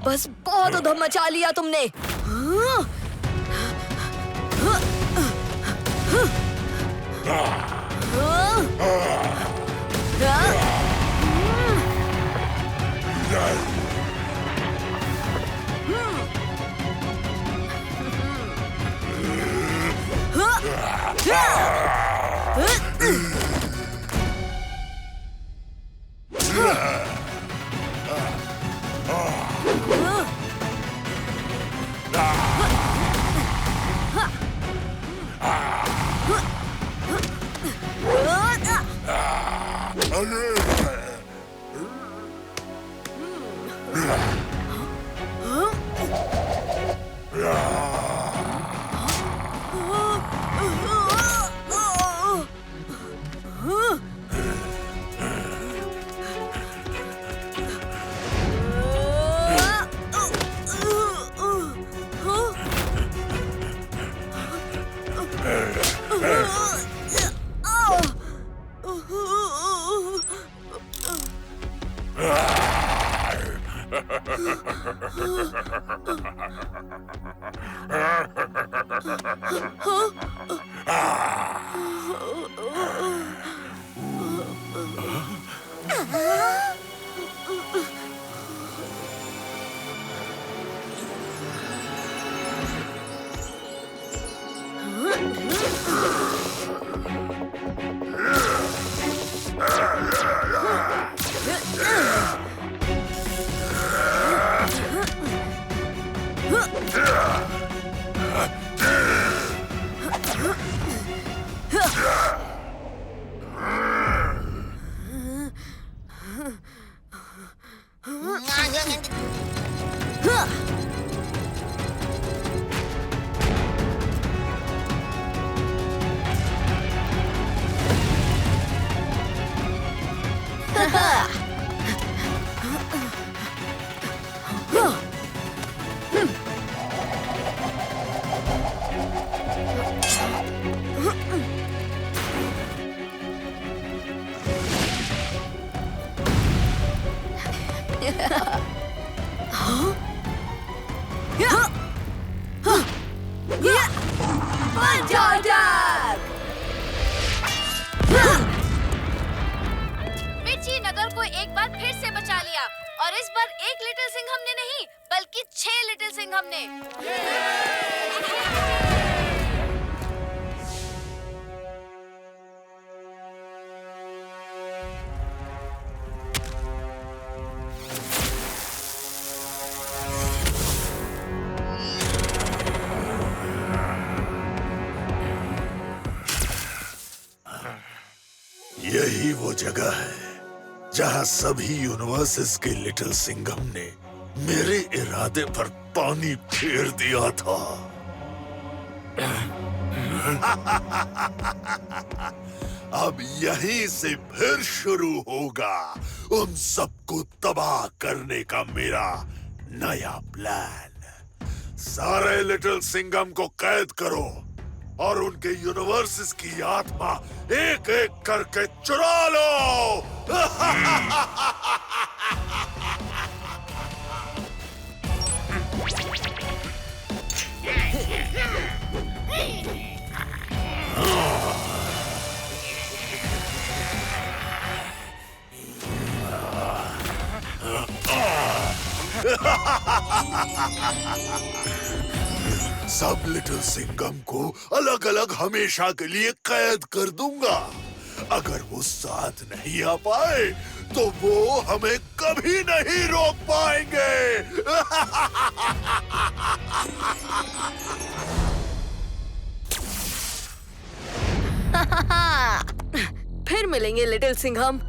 बस बहुत उधम मचा लिया तुमने। मिर्ची नगर को एक बार फिर से बचा लिया और इस बार एक लिटिल सिंघम ने नहीं बल्कि 6 लिटिल सिंघम ने। यही वो जगह है जहां सभी यूनिवर्सेस के लिटिल सिंघम ने मेरे इरादे पर पानी फेर दिया था। अब यहीं से फिर शुरू होगा उन सबको तबाह करने का मेरा नया प्लान। सारे लिटिल सिंघम को कैद करो और उनके यूनिवर्सेस की आत्मा एक एक करके चुरा लो। सब लिटिल सिंघम को अलग अलग हमेशा के लिए कैद कर दूंगा। अगर वो साथ नहीं आ पाए तो वो हमें कभी नहीं रोक पाएंगे। फिर मिलेंगे लिटिल सिंघम।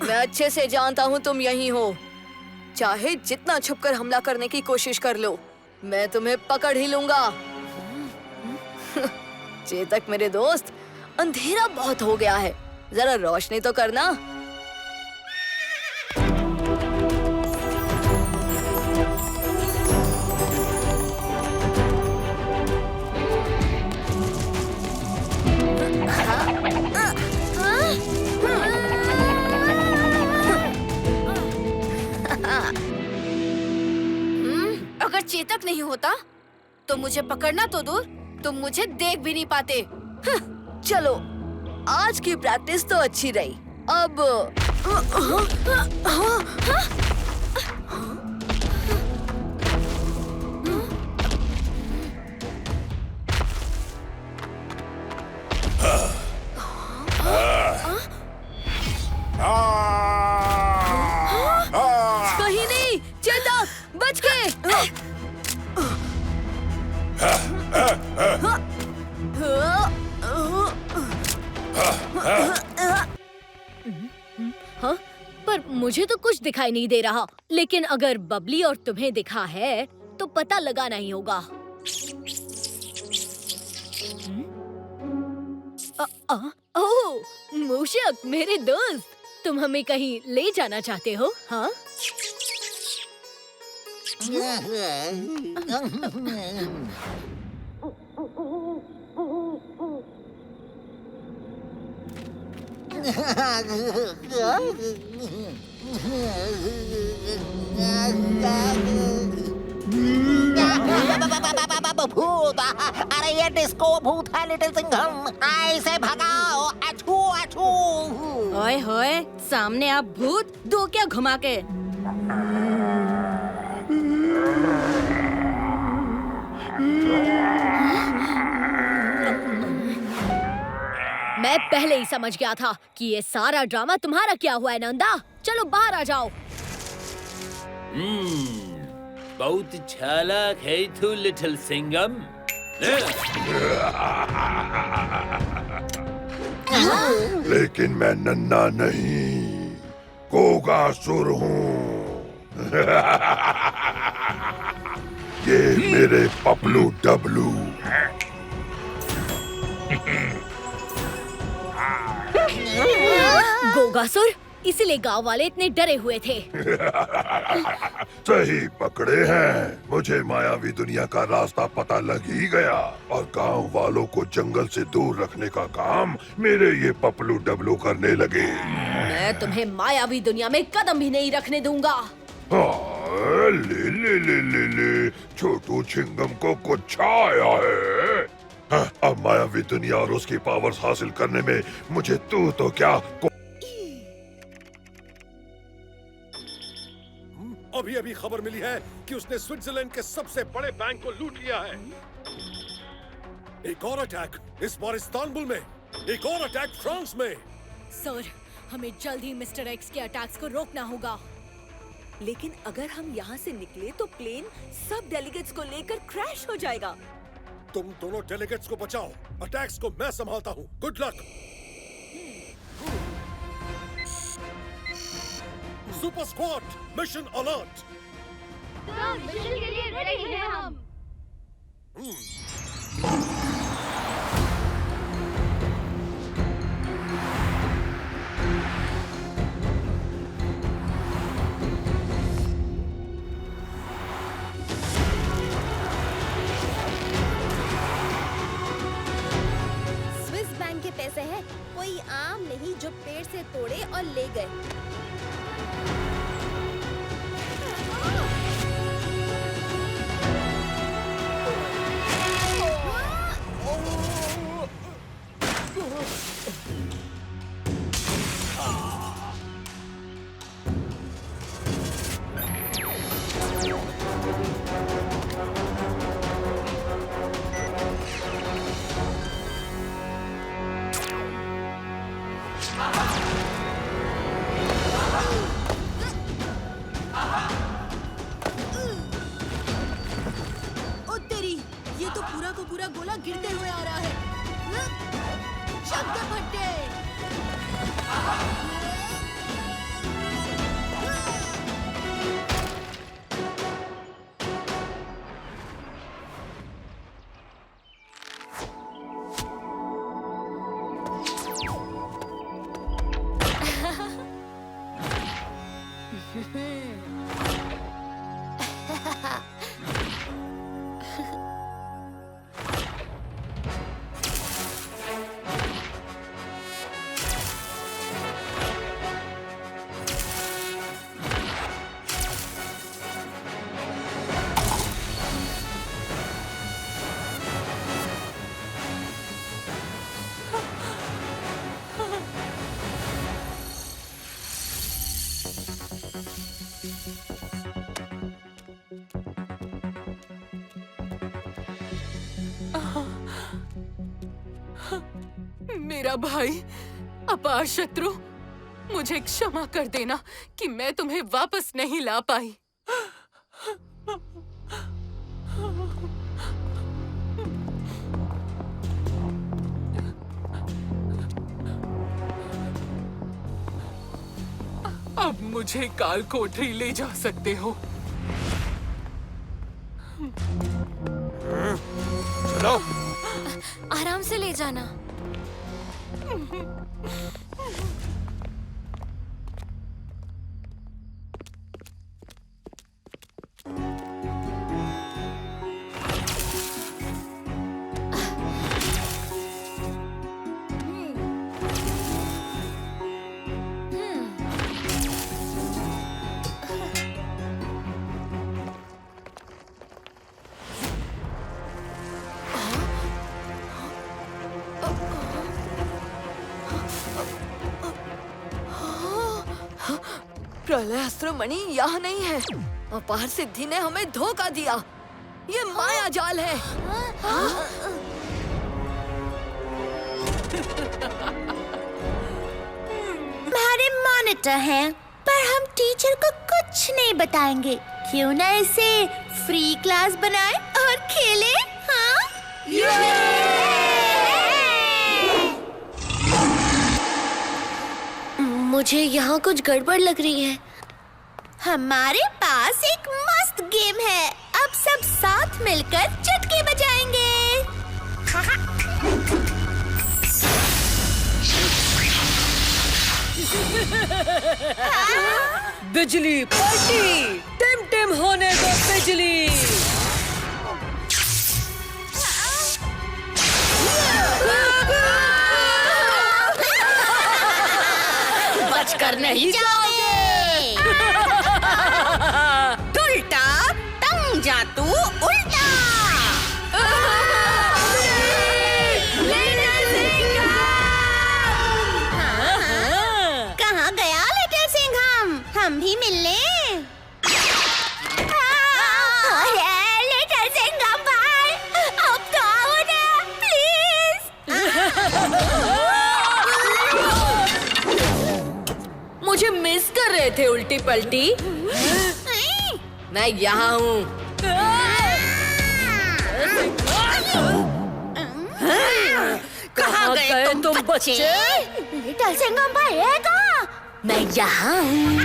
मैं अच्छे से जानता हूँ तुम यहीं हो। चाहे जितना छुपकर हमला करने की कोशिश कर लो, मैं तुम्हें पकड़ ही लूंगा। चेतक मेरे दोस्त, अंधेरा बहुत हो गया है। जरा रोशनी तो करना। अगर चेतक नहीं होता तो मुझे पकड़ना तो दूर, तुम मुझे देख भी नहीं पाते। चलो, आज की प्रैक्टिस तो अच्छी रही। अब कहीं नहीं, चेतक बच के। हाँ? पर मुझे तो कुछ दिखाई नहीं दे रहा, लेकिन अगर बबली और तुम्हें दिखा है तो पता लगाना ही होगा। ओह, मूषक मेरे दोस्त, तुम हमें कहीं ले जाना चाहते हो? हाँ? भूत, अरे ये डिस्को भूत है लिटिल सिंघम, ऐसे भगाओ। अछू अछू। ओए होए, सामने आप भूत, दो क्या घुमा के। मैं पहले ही समझ गया था कि ये सारा ड्रामा तुम्हारा किया हुआ है नंदा। चलो बाहर आ जाओ। बहुत चालाक है तू लिटिल सिंघम। लेकिन मैं नन्ना नहीं, गोगासुर हूँ। ये मेरे पपलू डबलू। गोगासुर, इसीलिए गांव वाले इतने डरे हुए थे। सही पकड़े हैं, मुझे मायावी दुनिया का रास्ता पता लग ही गया और गांव वालों को जंगल से दूर रखने का काम मेरे ये पपलू डबलू करने लगे। मैं तुम्हें मायावी दुनिया में कदम भी नहीं रखने दूंगा। ले ले ले ले ले, छोटू चिंगम को कुछ आया है। अब मायावी दुनिया और उसकी पावर्स हासिल करने में मुझे तू तो क्या। अभी अभी खबर मिली है कि उसने स्विट्जरलैंड के सबसे बड़े बैंक को लूट लिया है। एक और अटैक, इस बार इस्तांबुल में, एक और अटैक फ्रांस में। सर, हमें जल्द ही मिस्टर एक्स के अटैक्स को रोकना होगा। लेकिन अगर हम यहाँ से निकले तो प्लेन सब डेलीगेट्स को लेकर क्रैश हो जाएगा। तुम दोनों डेलीगेट्स को बचाओ, अटैक्स को मैं संभालता हूँ। Good luck. Super squad, mission alert. Mission के लिए रेडी हैं हम। स्विस बैंक के पैसे हैं, कोई आम नहीं जो पेड़ से तोड़े और ले गए। पूरा गोला गिरते हुए आ रहा है। शब्द भट्टे। मेरा भाई, अपार शत्रु, मुझे क्षमा कर देना कि मैं तुम्हें वापस नहीं ला पाई। अब मुझे काल कोठरी ले जा सकते हो। चलो। आराम से ले जाना। प्रलयास्त्र मणि यहाँ नहीं है। अपार सिद्धि ने हमें धोखा दिया। ये माया जाल है। हमारे मॉनिटर हैं, पर हम टीचर को कुछ नहीं बताएंगे। क्यों ना इसे फ्री क्लास बनाए और खेले? हाँ? मुझे यहाँ कुछ गड़बड़ लग रही है। हमारे पास एक मस्त गेम है। अब सब साथ मिलकर चुटकी बजाएंगे। बिजली पार्टी, टिम टिम होने दो बिजली। बचकर नहीं जाओगे। उल्टा टंग जा तू उल्टा। कहाँ गया लिटिल सिंघम? हम भी मिल लें। लिटिल सिंघम भाई, अब तो आओ ना प्लीज। मुझे मिस कर रहे थे उल्टी पलटी। मैं यहाँ हूँ। कहाँ गए तुम बच्चे? लिटिल सिंघम भाई है कहाँ? मैं यहाँ हूँ।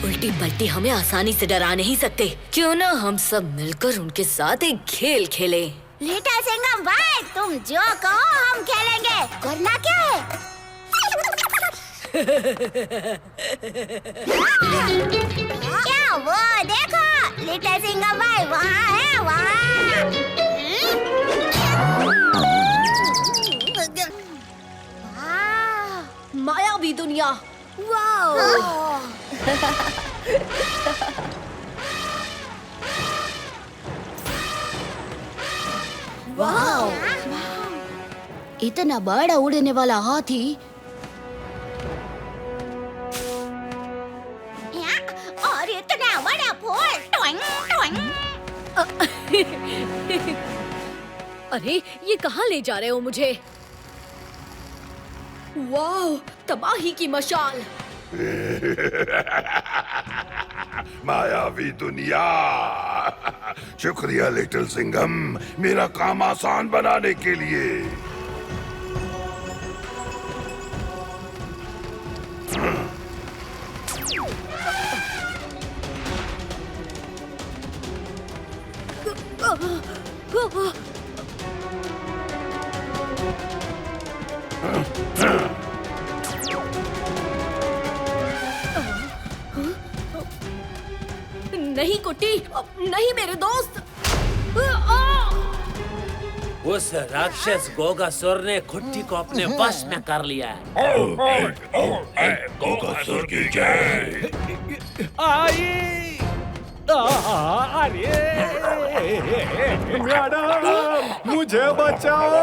उल्टी पलटी हमें आसानी से डरा नहीं सकते। क्यों ना हम सब मिलकर उनके साथ एक खेल खेले। लिटिल सिंघम भाई, तुम जो कहो हम खेलेंगे। करना क्या है? क्या वो देखो, लिटिल सिंघम भाई वहाँ है, वहाँ। मायावी दुनिया। वाओ। वाओ, इतना बड़ा उड़ने वाला हाथी। और इतना बड़ा फूल। Towing, towing. अरे ये कहाँ ले जा रहे हो मुझे? वाह, तबाही की मशाल। मायावी दुनिया। शुक्रिया लिटिल सिंघम, मेरा काम आसान बनाने के लिए। नहीं कुट्टी, नहीं मेरे दोस्त। उस राक्षस गोगासुर ने कुट्टी को अपने वश में कर लिया है। गोगासुर की जय। मैडम, मुझे बचाओ।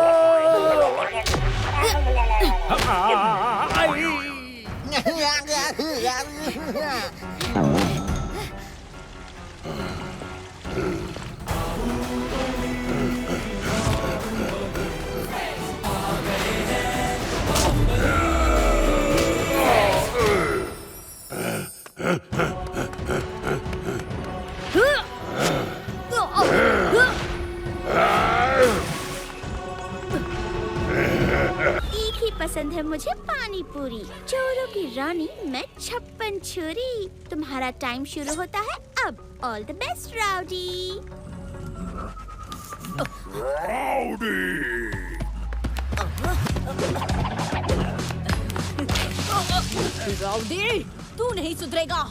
एक ही पसंद है मुझे पानी पूरी। चोरों की रानी मैं छप्पन छुरी। तुम्हारा टाइम शुरू होता है अब। All the best rowdy. Rowdy, तू नहीं सुधरेगा।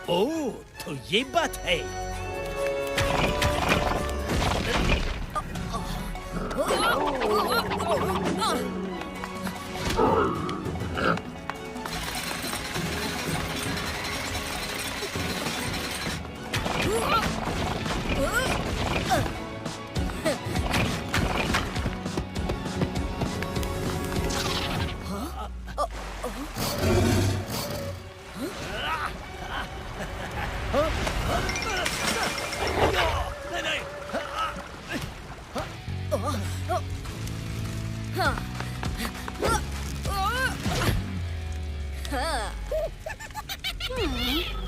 ओह, तो ये बात है।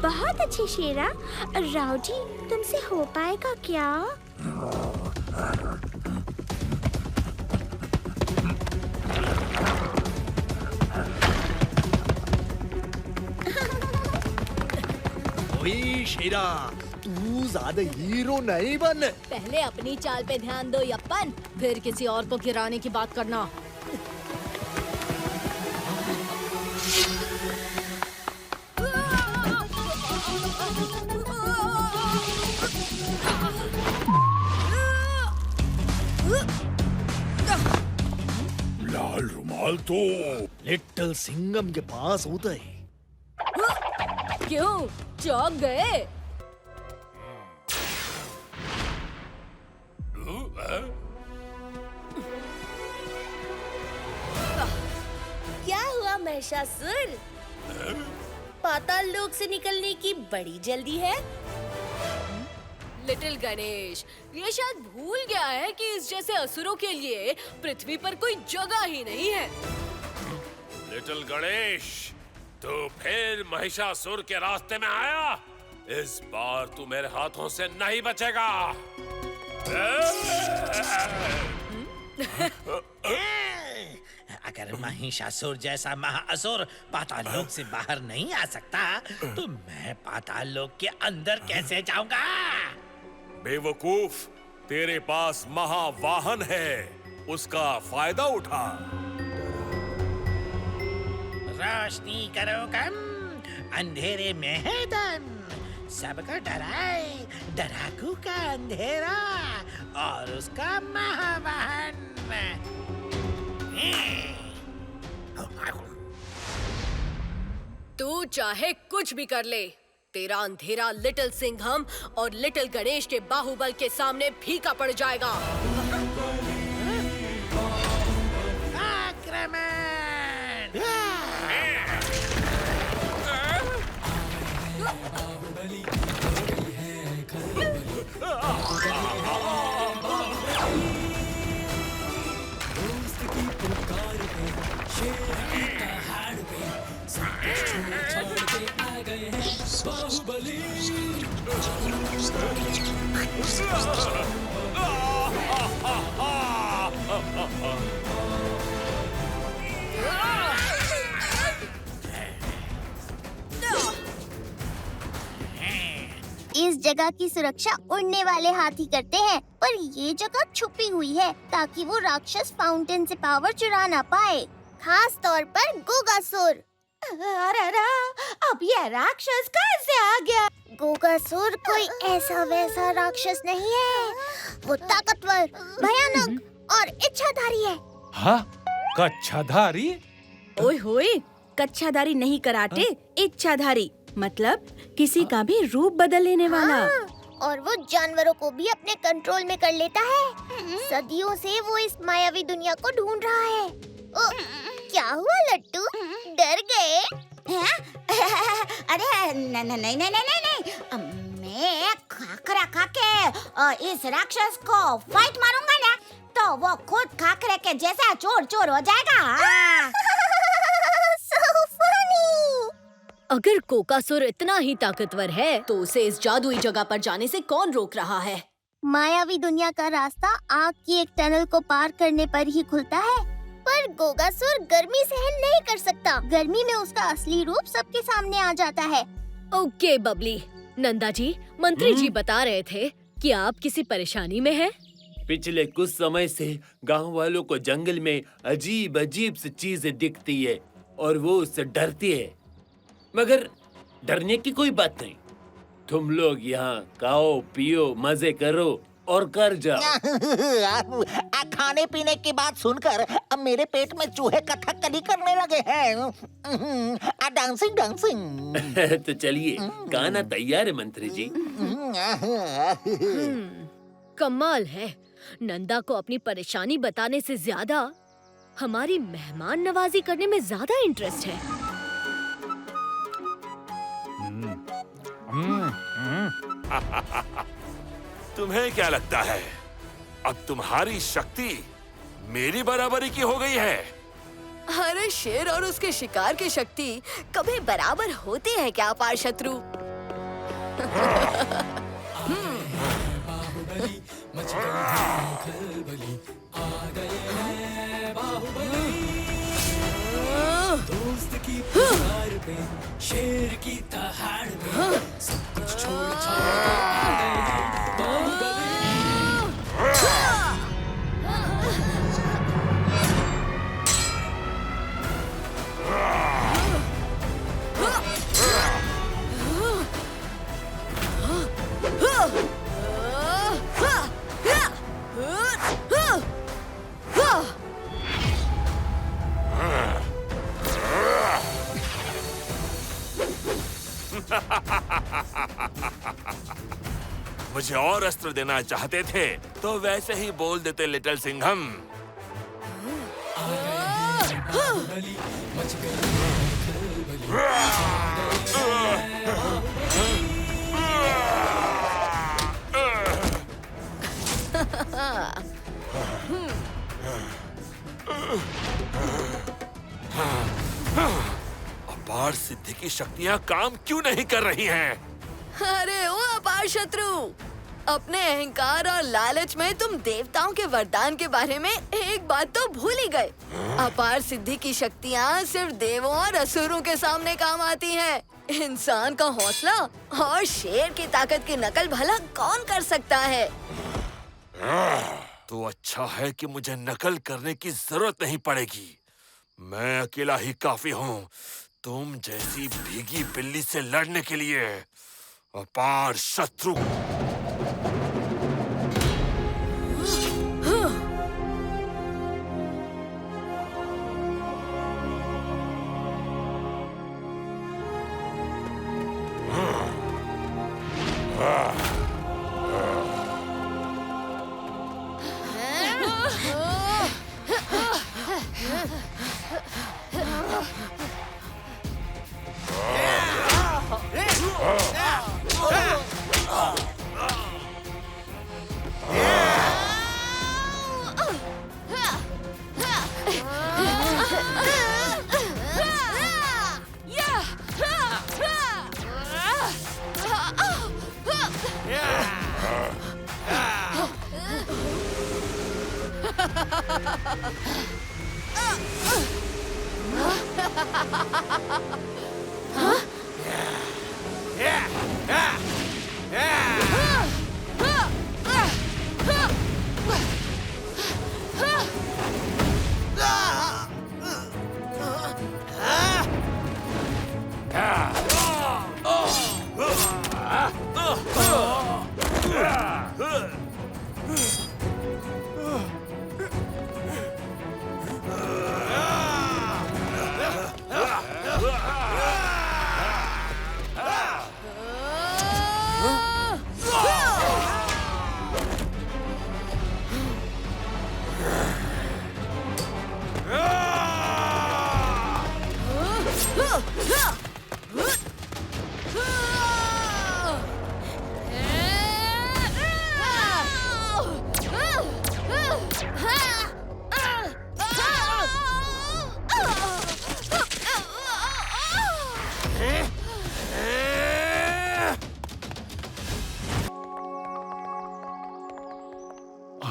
बहुत अच्छी शेरा। राउडी, तुमसे हो पाएगा क्या? ओए शेरा, तू ज्यादा हीरो नहीं बन। पहले अपनी चाल पे ध्यान दो यप्पन, फिर किसी और को गिराने की बात करना। लाल रुमाल तो लिटिल सिंघम के पास होता है। क्यों चौंक गए? क्या हुआ महिषासुर? पाताल लोक से निकलने की बड़ी जल्दी है। लिटिल गणेश, ये शायद भूल गया है कि इस जैसे असुरों के लिए पृथ्वी पर कोई जगह ही नहीं है। लिटिल गणेश, तू फिर महिषासुर के रास्ते में आया। इस बार तू मेरे हाथों से नहीं बचेगा। अगर महिषासुर जैसा महाअसुर पाताल लोक से बाहर नहीं आ सकता, तो मैं पाताल लोक के अंदर कैसे जाऊंगा? बेवकूफ, तेरे पास महावाहन है, उसका फायदा उठा। रोशनी करो कम, अंधेरे में है दम। सबको डराए डराकू का अंधेरा और उसका महावाहन। तू चाहे कुछ भी कर ले, तेरा अंधेरा लिटिल सिंघम और लिटिल गणेश के बाहुबल के सामने फीका पड़ जाएगा। आक्रमण! इस जगह की सुरक्षा उड़ने वाले हाथी करते हैं, पर ये जगह छुपी हुई है ताकि वो राक्षस फाउंटेन से पावर चुरा ना पाए, खास तौर पर गोगासुर। अरे अब ये राक्षस कैसे आ गया? गोगासुर कोई ऐसा वैसा राक्षस नहीं है, वो ताकतवर, भयानक और इच्छाधारी है। हाँ, कच्छाधारी? ओए होए, कच्छाधारी नहीं कराटे, इच्छाधारी मतलब किसी का भी रूप बदल लेने वाला। और वो जानवरों को भी अपने कंट्रोल में कर लेता है। सदियों से वो इस मायावी दुनिया को ढूंढ रहा है। क्या हुआ लट्टू, डर गए? अरे नहीं, मैं खाकरा खा के इस राक्षस को फाइट मारूंगा ना, तो वो खुद खाकरे के जैसा चोर चोर हो जाएगा। So funny! अगर कोकासुर इतना ही ताकतवर है तो उसे इस जादुई जगह पर जाने से कौन रोक रहा है? मायावी दुनिया का रास्ता आग की एक टनल को पार करने पर ही खुलता है, पर गोगासुर गर्मी सहन नहीं कर सकता। गर्मी में उसका असली रूप सबके सामने आ जाता है। ओके बबली, नंदा जी, मंत्री जी बता रहे थे कि आप किसी परेशानी में हैं। पिछले कुछ समय से गांव वालों को जंगल में अजीब अजीब सी चीजें दिखती है और वो उससे डरती है, मगर डरने की कोई बात नहीं। तुम लोग यहाँ खाओ पियो मजे करो और कर जाओ। खाने पीने की बात सुनकर अब मेरे पेट में चूहे कथकली करने लगे हैं। Dancing dancing. तो चलिए, गाना तैयार है मंत्री जी। कमाल है, नंदा को अपनी परेशानी बताने से ज्यादा हमारी मेहमान नवाजी करने में ज्यादा इंटरेस्ट है। तुम्हें क्या लगता है अब तुम्हारी शक्ति मेरी बराबरी की हो गई है? अरे शेर और उसके शिकार की शक्ति कभी बराबर होती है क्या अपार शत्रु? दोस्त की पुकार पे, शेर की दहाड़ पे, सब कुछ छोड़ छाड़ के आ गए बाहुबली। मुझे और अस्त्र देना चाहते थे तो वैसे ही बोल देते लिटिल सिंघम। अपार सिद्धि की शक्तियाँ काम क्यों नहीं कर रही हैं? अरे ओ अपार शत्रु, अपने अहंकार और लालच में तुम देवताओं के वरदान के बारे में एक बात तो भूल ही गए। अपार सिद्धि की शक्तियाँ सिर्फ देवों और असुरों के सामने काम आती हैं। इंसान का हौसला और शेर की ताकत की नकल भला कौन कर सकता है? तो अच्छा है कि मुझे नकल करने की जरूरत नहीं पड़ेगी। मैं अकेला ही काफी हूँ तुम जैसी भीगी बिल्ली से लड़ने के लिए, अपार शत्रु।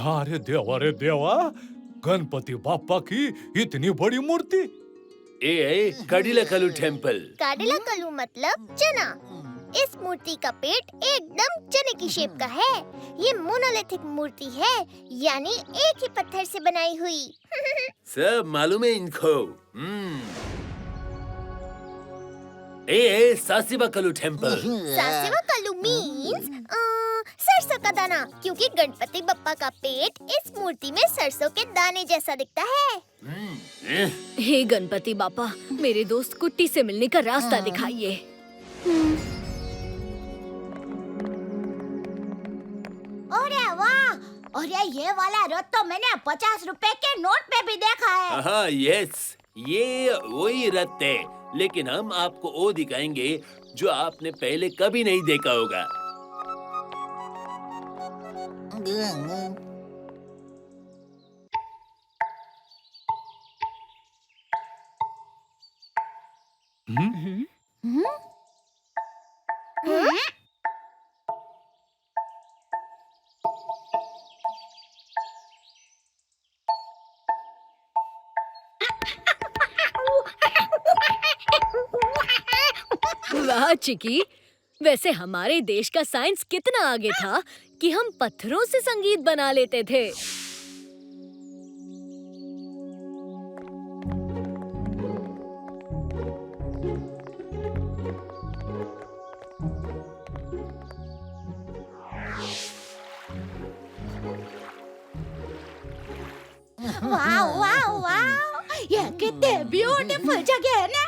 अरे देवा, गणपति बापा की इतनी बड़ी मूर्ति। ए कडिलकल्लू टेम्पल। काडिलाकल्लू मतलब चना। इस मूर्ति का पेट एकदम चने की शेप का है। ये मोनोलिथिक मूर्ति है, यानी एक ही पत्थर से बनाई हुई। सब मालूम है इनको। सासिबाकल्लू टेम्पल। सासिबाकल्लू मीन्स सरसों का दाना, क्योंकि गणपति बप्पा का पेट इस मूर्ति में सरसों के दाने जैसा दिखता है। हे गणपति बापा, मेरे दोस्त कुट्टी से मिलने का रास्ता दिखाइए। अरे वाह! अरे ये वाला रथ तो मैंने 50 रुपए के नोट पे भी देखा है। हाँ यस, ये वही रथ है, लेकिन हम आपको वो दिखाएंगे जो आपने पहले कभी नहीं देखा होगा। वाह चिकी, वैसे हमारे देश का साइंस कितना आगे था कि हम पत्थरों से संगीत बना लेते थे। वाह वाह वाह! ये कितने ब्यूटीफुल जगह है ना।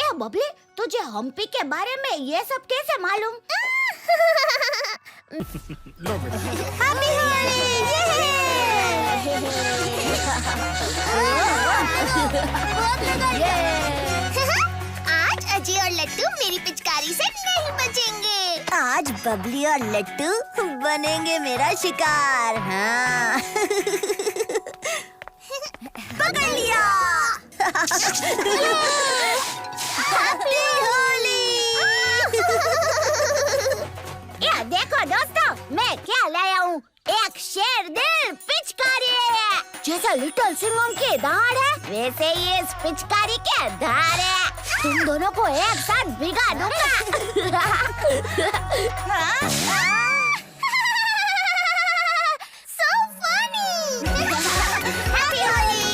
ए बबली, तुझे हम्पी के बारे में ये सब कैसे मालूम? हैप्पी आज अजय और लट्टू मेरी पिचकारी से नहीं बचेंगे। आज बबली और लट्टू बनेंगे मेरा शिकार। हाँ। पकड़ लिया। हैप्पी होली। ये देखो दोस्तों, मैं क्या लाया हूँ। एक शेर दिल पिचकारी है। जैसा लिटिल सिंघम की धार है, वैसे ही इस पिचकारी के धार है। तुम दोनों को एक साथ भिगा दूंगा। So funny। हैप्पी होली।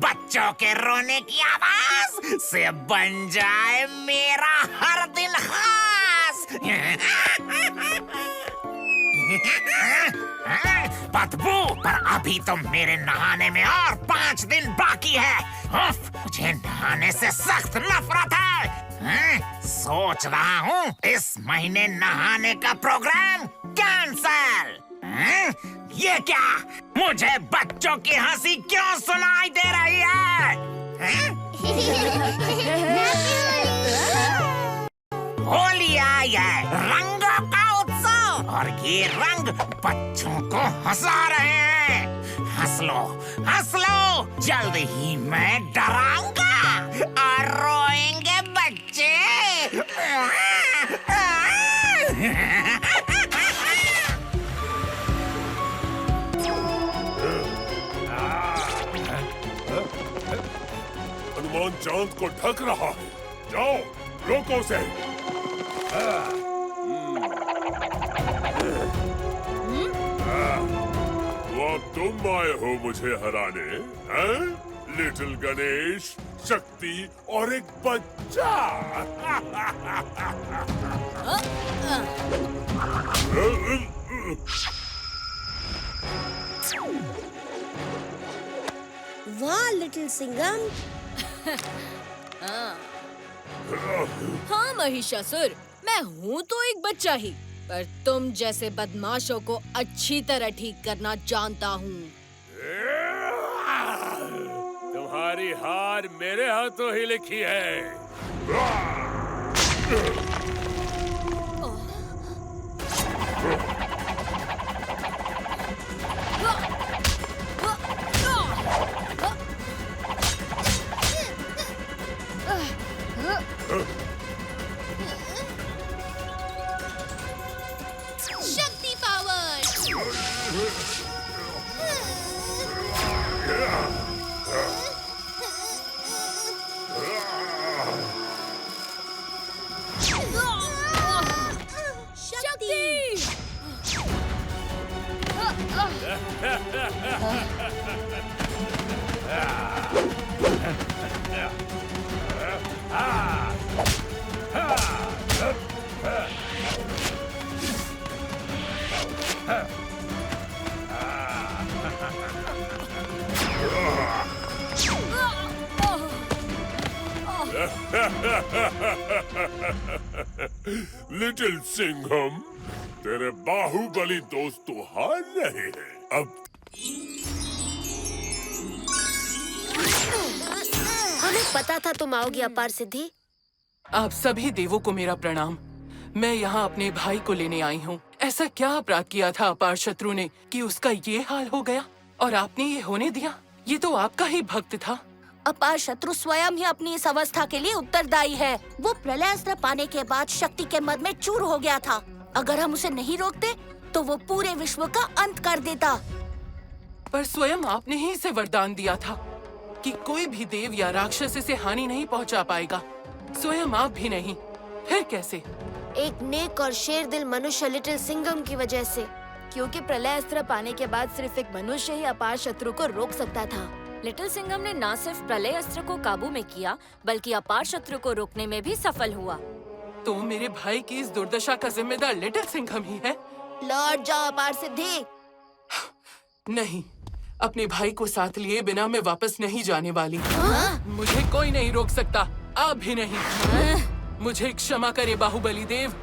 बच्चों के रोने की आवाज से बन जाए मेरा हर दिन खास। बदबू, पर अभी तो मेरे नहाने में और 5 दिन बाकी है। उफ, मुझे नहाने से सख्त नफरत है। सोच रहा हूँ इस महीने नहाने का प्रोग्राम कैंसल। ये क्या? मुझे बच्चों की हंसी क्यों सुनाई दे रही है? होली आई है, रंगों का उत्सव, और ये रंग बच्चों को हंसा रहे हैं। हंस लो, जल्द ही मैं डराऊंगा और रोएंगे बच्चे। हनुमान चांद को ढक रहा है। जाओ, रोको उसे। तो अब तुम आए हो मुझे हराने, हैं? लिटिल गणेश, शक्ति और एक बच्चा। वाह लिटिल सिंघम। हाँ महिषासुर, मैं हूँ तो एक बच्चा ही, पर तुम जैसे बदमाशों को अच्छी तरह ठीक करना जानता हूँ। तुम्हारी हार मेरे हाथों ही लिखी है। लिटिल सिंघम, तेरे बाहुबली दोस्त तो हार रहे हैं। अब हमें पता था तुम आओगी अपार सिद्धि। आप सभी देवों को मेरा प्रणाम। मैं यहाँ अपने भाई को लेने आई हूँ। ऐसा क्या अपराध किया था अपार शत्रु ने कि उसका ये हाल हो गया और आपने ये होने दिया? ये तो आपका ही भक्त था। अपार शत्रु स्वयं ही अपनी इस अवस्था के लिए उत्तरदायी है। वो प्रलयास्त्र पाने के बाद शक्ति के मद में चूर हो गया था। अगर हम उसे नहीं रोकते तो वो पूरे विश्व का अंत कर देता। पर स्वयं आपने ही इसे वरदान दिया था कि कोई भी देव या राक्षस इसे हानि नहीं पहुंचा पाएगा। स्वयं आप भी नहीं, फिर कैसे? एक नेक और शेर दिल मनुष्य लिटिल सिंघम की वजह से, क्योंकि प्रलयास्त्र पाने के बाद सिर्फ एक मनुष्य ही अपार शत्रु को रोक सकता था। लिटिल सिंघम ने न सिर्फ प्रलय अस्त्र को काबू में किया बल्कि अपार शत्रु को रोकने में भी सफल हुआ। तो मेरे भाई की इस दुर्दशा का जिम्मेदार लिटिल सिंघम ही है। लौट जाओ अपार सिद्धि। नहीं, अपने भाई को साथ लिए बिना मैं वापस नहीं जाने वाली। मुझे कोई नहीं रोक सकता, आप भी नहीं। मुझे क्षमा करे बाहुबली देव।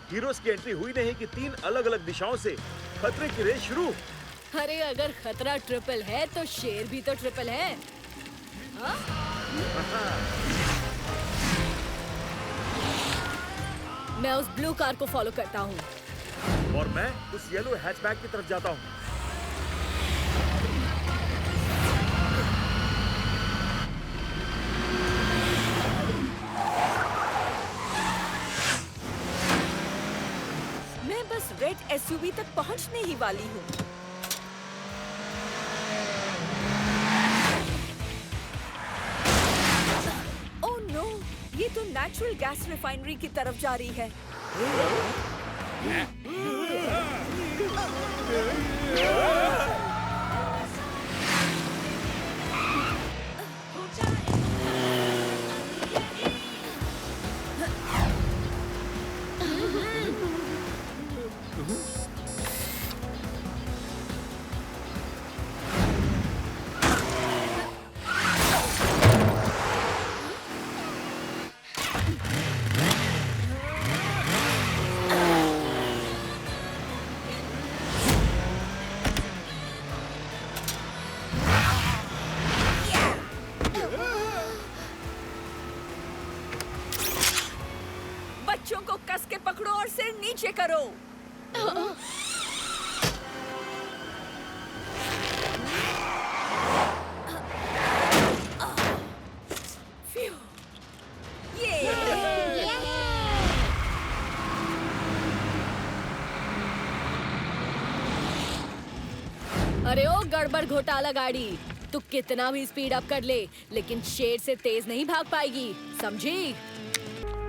हीरोज की एंट्री हुई नहीं कि 3 अलग-अलग दिशाओं से खतरे की रेस शुरू। अरे अगर खतरा ट्रिपल है तो शेर भी तो ट्रिपल है। हाँ? मैं उस ब्लू कार को फॉलो करता हूँ। और मैं उस येलो हैचबैक की तरफ जाता हूँ। बस रेड एसयूवी तक पहुंचने ही वाली हूँ। ओह नो, ये तो नेचुरल गैस रिफाइनरी की तरफ जा रही है। बच्चों को कस के पकड़ो और सिर नीचे करो। अरे ओ गड़बड़ घोटाला गाड़ी, तू कितना भी स्पीड अप कर ले लेकिन शेर से तेज नहीं भाग पाएगी, समझी?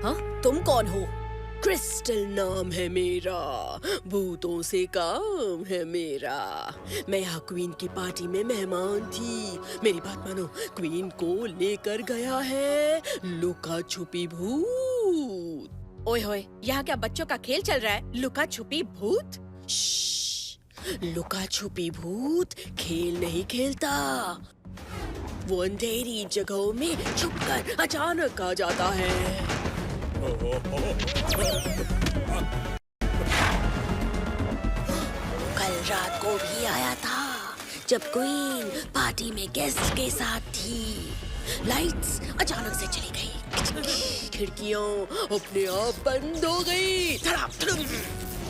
हाँ, तुम कौन हो? क्रिस्टल नाम है मेरा, भूतों से काम है मेरा। मैं यहाँ क्वीन की पार्टी में मेहमान थी। मेरी बात मानो, क्वीन को लेकर गया है लुका छुपी भूत। ओए होए, यहाँ क्या बच्चों का खेल चल रहा है? लुका छुपी भूत? लुका छुपी भूत खेल नहीं खेलता, वो अंधेरी जगहों में छुपकर अचानक आ जाता है। कल रात को भी आया था जब क्वीन पार्टी में गेस्ट के साथ थी। लाइट्स अचानक से चली गई, खिड़कियां अपने आप बंद हो गई,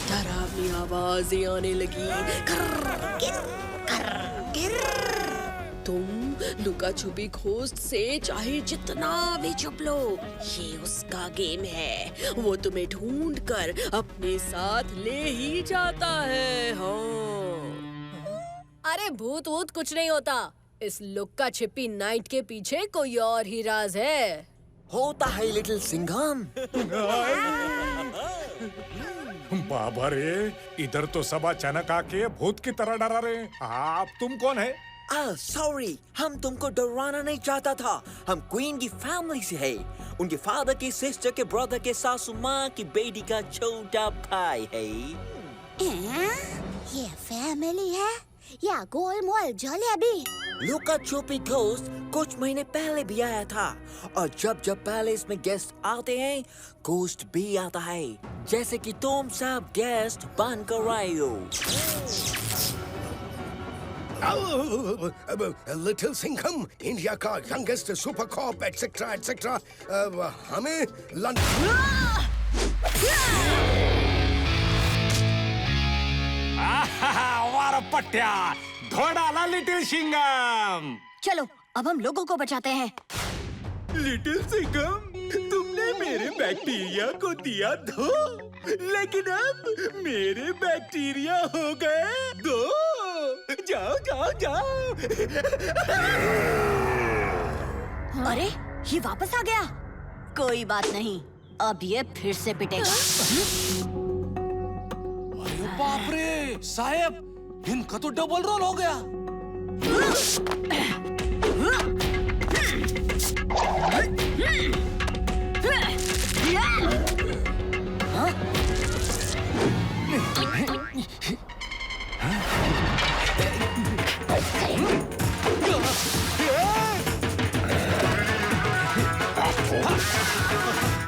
डरावनी आवाजें आने लगी, तुम लुका छुपी खोज से चाहे जितना भी छुप लो, ये उसका गेम है। वो तुम्हें ढूंढ कर अपने साथ ले ही जाता है। हाँ। अरे भूत वूत कुछ नहीं होता, इस लुक्का छिपी नाइट के पीछे कोई और ही राज है। होता है लिटिल सिंघम। बाबा रे, इधर तो सब अचानक आके भूत की तरह डरा रहे हैं। आप तुम कौन है? सॉरी, हम तुमको डराना नहीं चाहता था। हम क्वीन की फैमिली से है। उनके फादर की सिस्टर के ब्रदर के सासू माँ की बेटी का छोटा भाई है। ये फैमिली है या गोलमोल जलेबी? लुका छुपी घोस्ट कुछ महीने पहले भी आया था, और जब जब पैलेस में गेस्ट आते हैं, घोस्ट भी आता है, जैसे कि तुम सब गेस्ट बनकर आए हो। लिटिल सिंघम, इंडिया का youngest super cop etcetera etcetera. हमें लंदन। वाह पट्टिया, धोडाला लिटिल सिंघम। चलो अब हम लोगों को बचाते हैं। लिटिल सिंघम, तुमने मेरे बैक्टीरिया को दिया धो, लेकिन अब मेरे बैक्टीरिया हो गए दो। जाओ जाओ जाओ। अरे ये वापस आ गया। कोई बात नहीं, अब ये फिर से पिटेगा। अरे बाप रे साहब, इनका तो डबल रोल हो गया।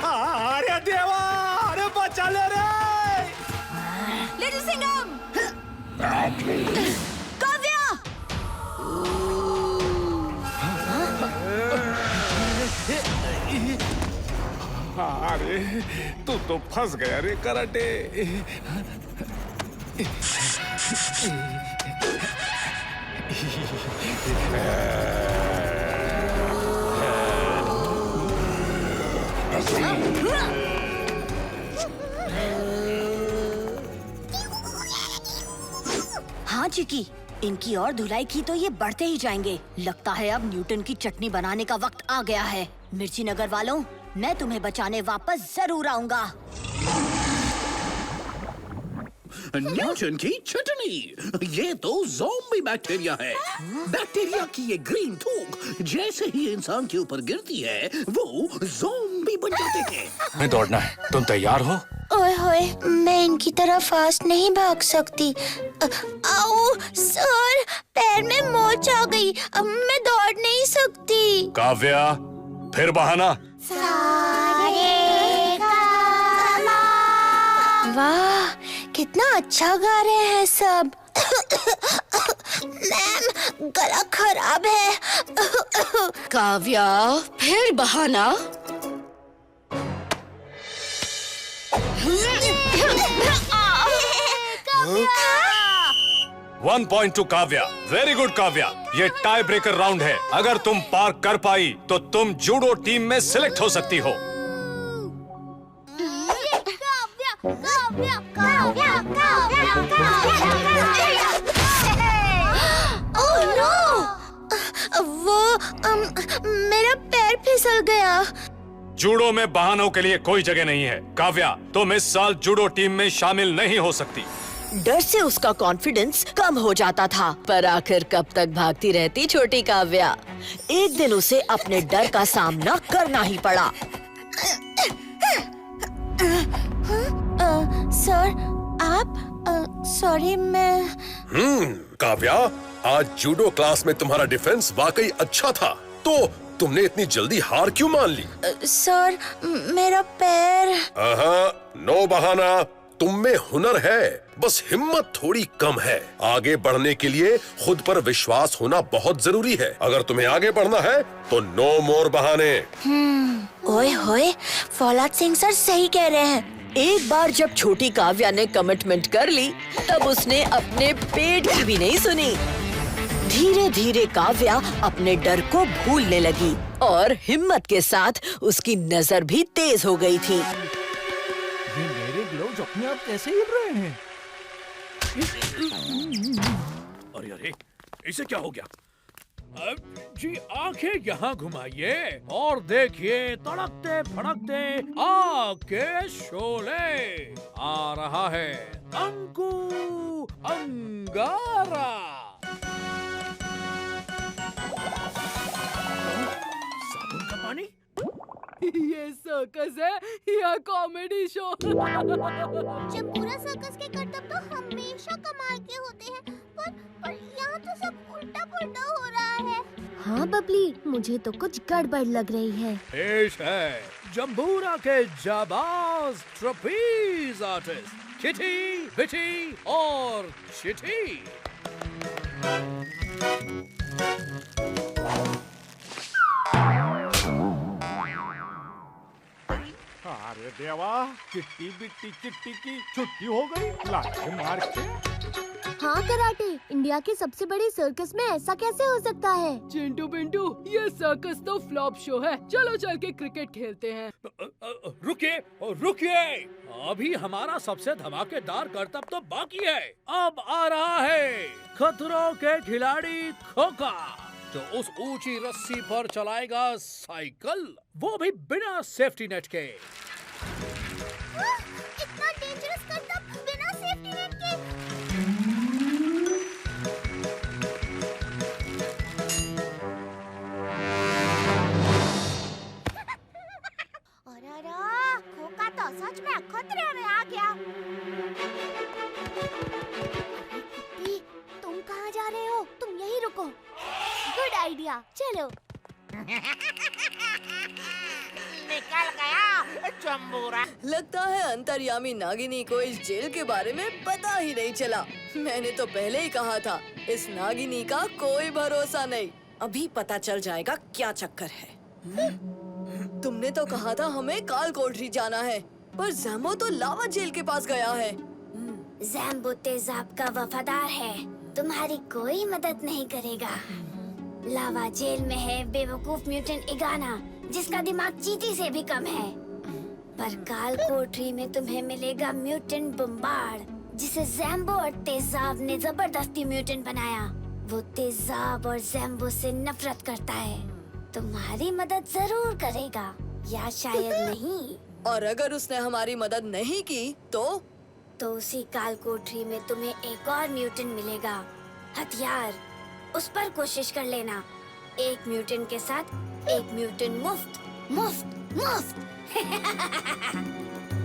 अरे देवा, अरे बचा ले रे। लिटिल सिंघम, काव्या। अरे तू तो फंस गया रे कराटे। हाँ चिकी, इनकी और धुलाई की तो ये बढ़ते ही जाएंगे। लगता है अब न्यूटन की चटनी बनाने का वक्त आ गया है। मिर्ची नगर वालों, मैं तुम्हें बचाने वापस जरूर आऊंगा। न्यूटन की चटनी, ये तो ज़ॉम्बी बैक्टीरिया है। बैक्टीरिया की ये ग्रीन थूक जैसे ही इंसान के ऊपर गिरती है, वो ज़ॉम्बी बन जाते हैं। हमें दौड़ना है, तुम तैयार हो? ओए होए, मैं इनकी तरह फास्ट नहीं भाग सकती। आओ सर, पैर में मोच आ गई, अब मैं दौड़ नहीं सकती। काव्या, फिर बहाना। वाह, कितना अच्छा गा रहे हैं सब। मैम, गला खराब है। काव्या, फिर बहाना। 1 point two Kavya. Very good Kavya. ये टाई ब्रेकर राउंड है। अगर तुम पार कर पाई तो तुम जूडो टीम में सिलेक्ट हो सकती हो। Oh no! वो मेरा पैर फिसल गया। जूडो में बहानों के लिए कोई जगह नहीं है। काव्या, तुम इस साल जूडो टीम में शामिल नहीं हो सकती। डर से उसका कॉन्फिडेंस कम हो जाता था, पर आखिर कब तक भागती रहती छोटी काव्या। एक दिन उसे अपने डर का सामना करना ही पड़ा। सर, आप सॉरी, मैं काव्या, आज जूडो क्लास में तुम्हारा डिफेंस वाकई अच्छा था, तो तुमने इतनी जल्दी हार क्यों मान ली? सर, मेरा पैर। नो बहाना, तुम में हुनर है, बस हिम्मत थोड़ी कम है। आगे बढ़ने के लिए खुद पर विश्वास होना बहुत जरूरी है। अगर तुम्हें आगे बढ़ना है तो नो मोर बहाने। ओए होए, फौलाद सिंह सर सही कह रहे हैं। एक बार जब छोटी काव्या ने कमिटमेंट कर ली, तब उसने अपने पेट की भी नहीं सुनी। धीरे धीरे काव्या अपने डर को भूलने लगी और हिम्मत के साथ उसकी नजर भी तेज हो गई थी। ये मेरे ग्लोव्स अपने आप कैसे हिल रहे हैं? अरे अरे, इसे क्या हो गया? जी आंखें यहाँ घुमाइए और देखिए, तड़कते फड़कते आग के शोले। आ रहा है अंकु अंगारा। साबुन का पानी? ये सर्कस है या कॉमेडी शो? जम्बूरा सर्कस के करतब तो हमेशा कमाल के होते हैं, पर यहाँ तो सब उल्टा पुल्टा हो रहा है। हाँ बबली, मुझे तो कुछ गड़बड़ लग रही है। पेश है जम्बूरा के जाबाज ट्रपीज आर्टिस्ट किटी, बिटी और चिटी। अरे देवा, चिट्टी बिट्टी चिट्टी की छुट्टी हो गई, लाके मार के। हाँ कराटे, इंडिया के सबसे बड़े सर्कस में ऐसा कैसे हो सकता है? चिंटू पिंटू, ये सर्कस तो फ्लॉप शो है। चलो चल के क्रिकेट खेलते हैं। रुकिए रुकिए, अभी हमारा सबसे धमाकेदार करतब तो बाकी है। अब आ रहा है खतरों के खिलाड़ी खोखा, जो उस ऊंची रस्सी पर चलाएगा साइकिल, वो भी बिना सेफ्टी नेट के। इतना डेंजरस करतब बिना सेफ्टी नेट के? अरे खोखा तो सच में खतरे में आ गया। तुम कहाँ जा रहे हो? तुम यहीं रुको। गुड आइडिया, चलो। निकल गया जम्बूरा। लगता है अंतर्यामी नागिनी को इस जेल के बारे में पता ही नहीं चला। मैंने तो पहले ही कहा था, इस नागिनी का कोई भरोसा नहीं। अभी पता चल जाएगा क्या चक्कर है। तुमने तो कहा था हमें काल कोठरी जाना है, पर जैम्बो तो लावा जेल के पास गया है। जैम्बो तेजाब का वफादार है, तुम्हारी कोई मदद नहीं करेगा। लावा जेल में है बेवकूफ म्यूटेंट इगाना, जिसका दिमाग चींटी से भी कम है। पर काल कोठरी में तुम्हें मिलेगा म्यूटेंट बम्बार्ड, जिसे जैम्बो और तेजाब ने जबरदस्ती म्यूटेंट बनाया। वो तेजाब और जैम्बो से नफरत करता है। तुम्हारी मदद जरूर करेगा, या शायद नहीं। और अगर उसने हमारी मदद नहीं की तो उसी काल कोठरी में तुम्हें एक और म्यूटेंट मिलेगा, हथियार। उस पर कोशिश कर लेना। एक म्यूटेंट के साथ एक म्यूटेंट मुफ्त मुफ्त मुफ्त।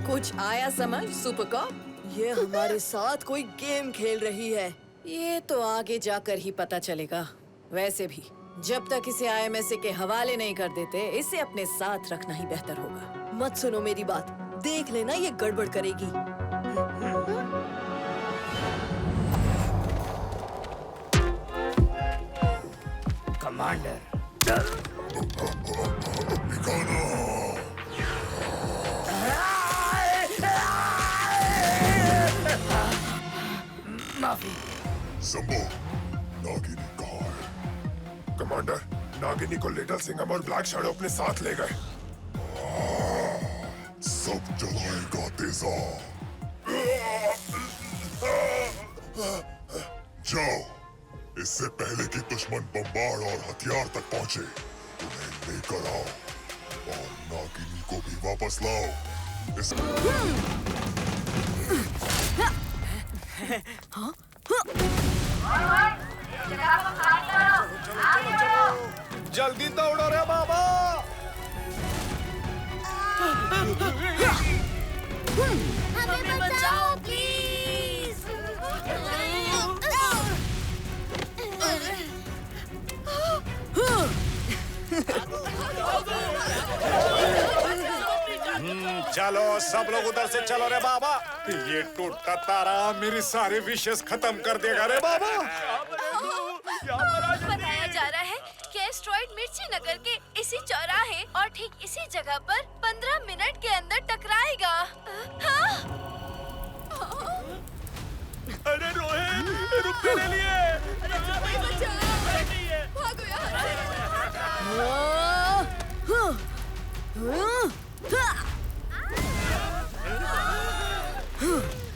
कुछ आया समझ सुपर कॉप? ये हमारे साथ कोई गेम खेल रही है। ये तो आगे जाकर ही पता चलेगा। वैसे भी जब तक इसे IMSA के हवाले नहीं कर देते, इसे अपने साथ रखना ही बेहतर होगा। मत सुनो मेरी बात, देख लेना ये गड़बड़ करेगी। कमांडर, माफी। जम्बो, नागिनी कहाँ है? कमांडर, नागिनी को लिटिल सिंघम और ब्लैक शैडो अपने साथ ले गए। सब जलाएगा तेजाब। जाओ, इससे पहले कि दुश्मन बम्बार्ड और हथियार तक पहुंचे, उन्हें लेकर आओ और नागिनी को वापस लाओ। जल्दी दौड़ो रे बाबा। हमें बचाओ प्लीज। चलो सब लोग उधर से चलो रे बाबा। ये टूटता तारा मेरी सारी विशेष खत्म कर देगा रे बाबा। बताया जा रहा है कि एस्ट्रॉइड मिर्ची नगर के इसी चौराहे और ठीक इसी जगह पर 15 मिनट के अंदर टकराएगा। हाँ? अरे रोहित, रुक मेरे लिए। भागो यहाँ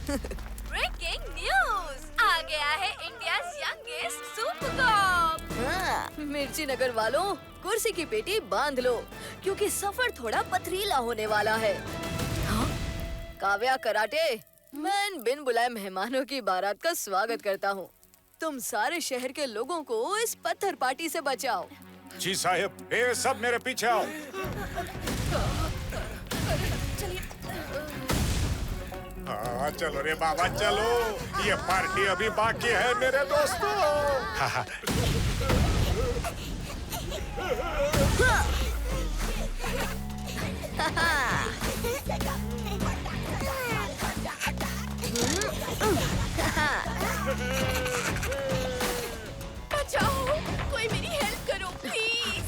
ब्रेकिंग न्यूज आ गया है इंडियाज यंगेस्ट सुपर कॉप। मिर्ची नगर वालों, कुर्सी की पेटी बांध लो क्योंकि सफर थोड़ा पथरीला होने वाला है। हाँ? काव्या कराटे, मैं इन बिन बुलाए मेहमानों की बारात का स्वागत करता हूँ। तुम सारे शहर के लोगों को इस पत्थर पार्टी से बचाओ। जी साहब, ये सब मेरे पीछे आओ। हाँ, चलो रे बाबा चलो, ये पार्टी अभी बाकी है मेरे दोस्तों। बचाओ, कोई मेरी हेल्प करो प्लीज।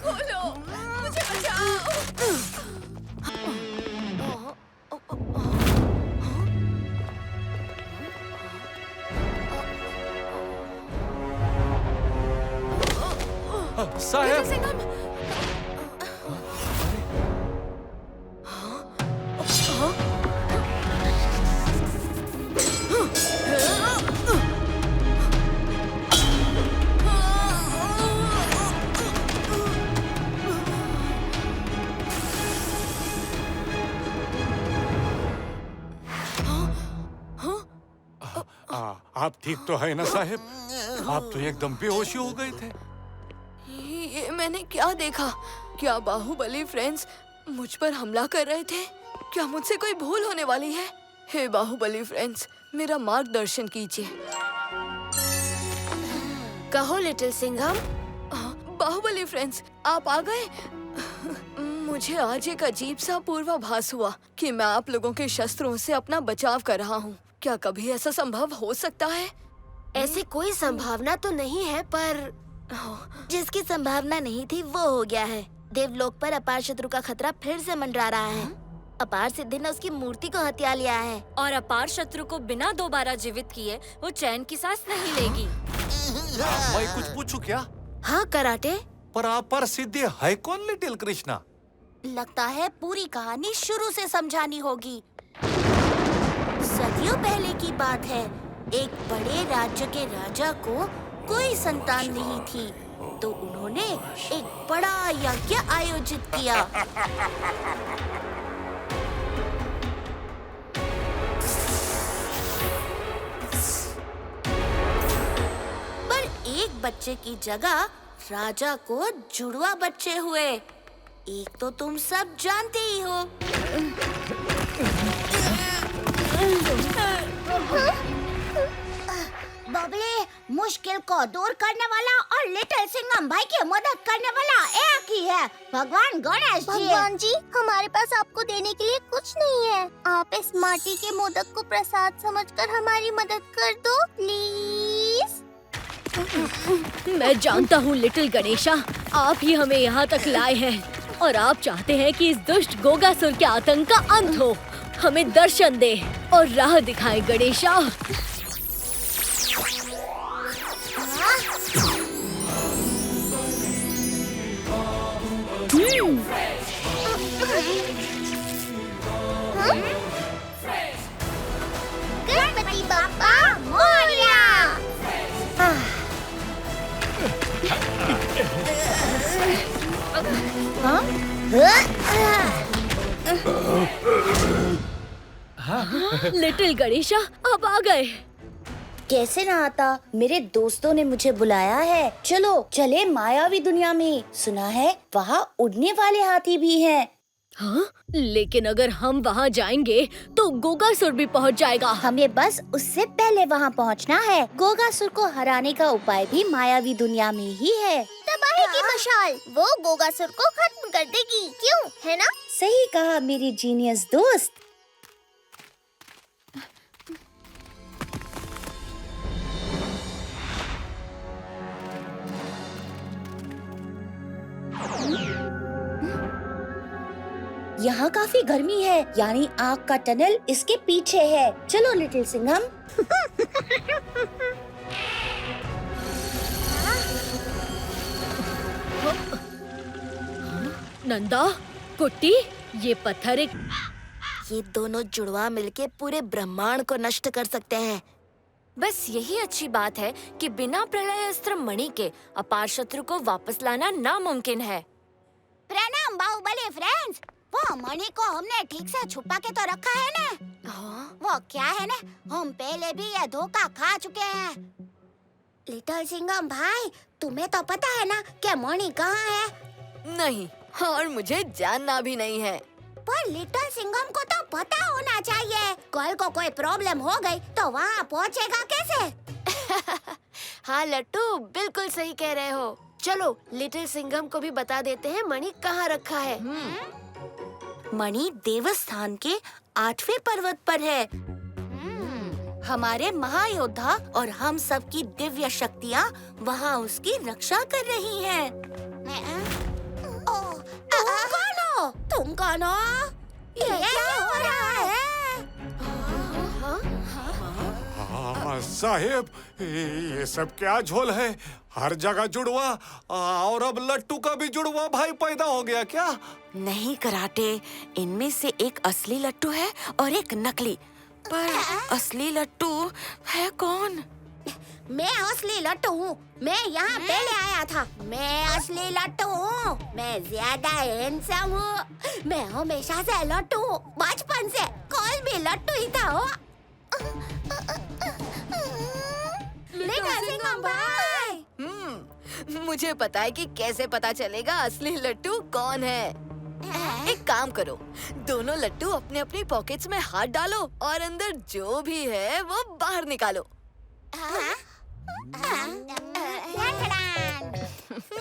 खोलो, मुझे बचाओ। साहब, आप ठीक तो है ना साहब? आप तो एकदम बेहोशी हो गए थे। ये मैंने क्या देखा? क्या बाहुबली फ्रेंड्स मुझ पर हमला कर रहे थे? क्या मुझसे कोई भूल होने वाली है? हे बाहुबली फ्रेंड्स, मेरा मार्गदर्शन कीजिए। कहो लिटिल सिंघम। बाहुबली फ्रेंड्स, आप आ गए? मुझे आज एक अजीब सा पूर्वाभास हुआ कि मैं आप लोगों के शस्त्रों से अपना बचाव कर रहा हूँ। क्या कभी ऐसा संभव हो सकता है? ऐसी कोई संभावना तो नहीं है, पर जिसकी संभावना नहीं थी वो हो गया है। देवलोक पर अपार शत्रु का खतरा फिर से मंडरा रहा है। अपार सिद्धि ने उसकी मूर्ति को हत्या लिया है और अपार शत्रु को बिना दोबारा जीवित किए वो चैन की सांस नहीं लेगी। मैं कुछ पूछूं क्या? हाँ कराटे। पर अपार सिद्धि है कौन लिटिल कृष्णा? लगता है पूरी कहानी शुरू से समझानी होगी। सदियों पहले की बात है। एक बड़े राज्य के राजा को कोई संतान नहीं थी, तो उन्होंने एक बड़ा यज्ञ आयोजित किया। पर एक बच्चे की जगह राजा को जुड़वा बच्चे हुए। एक तो तुम सब जानते ही हो। बबले, मुश्किल को दूर करने वाला और लिटिल सिंघम भाई की मदद करने वाला एक ही है, भगवान गणेश जी। भगवान जी, हमारे पास आपको देने के लिए कुछ नहीं है। आप इस माटी के मोदक को प्रसाद समझकर हमारी मदद कर दो प्लीज। मैं जानता हूँ लिटिल गणेशा, आप ही हमें यहाँ तक लाए हैं और आप चाहते हैं कि इस दुष्ट गोगासुर के आतंक का अंत हो। हमें दर्शन दे और राह दिखाए गणेशा। गणपति बाप्पा मोरया। हाँ? लिटिल गणेशा अब आ गए। कैसे ना आता, मेरे दोस्तों ने मुझे बुलाया है। चलो चले मायावी दुनिया में। सुना है वहाँ उड़ने वाले हाथी भी हैं। हाँ? लेकिन अगर हम वहाँ जाएंगे तो गोगासुर भी पहुँच जाएगा। हमें बस उससे पहले वहाँ पहुँचना है। गोगासुर को हराने का उपाय भी मायावी दुनिया में ही है। तबाही की मशाल, वो गोगासुर को खत्म कर देगी, क्यों, है ना? सही कहा मेरी जीनियस दोस्त। यहाँ काफी गर्मी है, यानी आग का टनल इसके पीछे है। चलो लिटिल सिंघम। नंदा, कुट्टी, ये पत्थर एक ये दोनों जुड़वा मिलके पूरे ब्रह्मांड को नष्ट कर सकते हैं। बस यही अच्छी बात है कि बिना प्रलय अस्त्र मणि के अपार शत्रु को वापस लाना नामुमकिन है। प्रणाम बाहुबली फ्रेंड्स। वो मणि को हमने ठीक से छुपा के तो रखा है ना? वो क्या है ना, हम पहले भी ये धोखा खा चुके हैं। लिटिल सिंघम भाई, तुम्हें तो पता है ना कि मणि कहाँ है? नहीं, और मुझे जानना भी नहीं है। पर लिटिल सिंघम को तो पता होना चाहिए। कल को कोई प्रॉब्लम हो गई तो वहाँ पहुँचेगा कैसे? हाँ लट्टू, बिल्कुल सही कह रहे हो। चलो लिटिल सिंघम को भी बता देते हैं मणि कहाँ रखा है। मणि देवस्थान के 8वें पर्वत पर है। हमारे महायोद्धा और हम सब की दिव्य शक्तियाँ वहाँ उसकी रक्षा कर रही हैं। तुम कौन हो? ये क्या हो रहा है? साहिब, ये सब क्या झोल है? हर जगह जुड़वा, और अब लट्टू का भी जुड़वा भाई पैदा हो गया क्या? नहीं कराटे, इनमें से एक असली लट्टू है और एक नकली। पर असली लट्टू है कौन? मैं असली लट्टू हूँ। मैं यहाँ पहले आया था। मैं असली लट्टू हूँ। मैं ज्यादा हैंडसम हूँ। मैं हमेशा से लट्टू हूँ, बचपन से। कोई भी लट्टू ही था हो। मुझे पता है कि कैसे पता चलेगा असली लट्टू कौन है। एक काम करो, दोनों लट्टू अपने अपनी पॉकेट्स में हाथ डालो और अंदर जो भी है वो बाहर निकालो।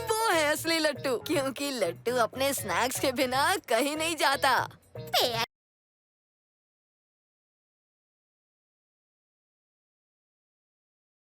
वो है असली लट्टू, क्योंकि लट्टू अपने स्नैक्स के बिना कहीं नहीं जाता।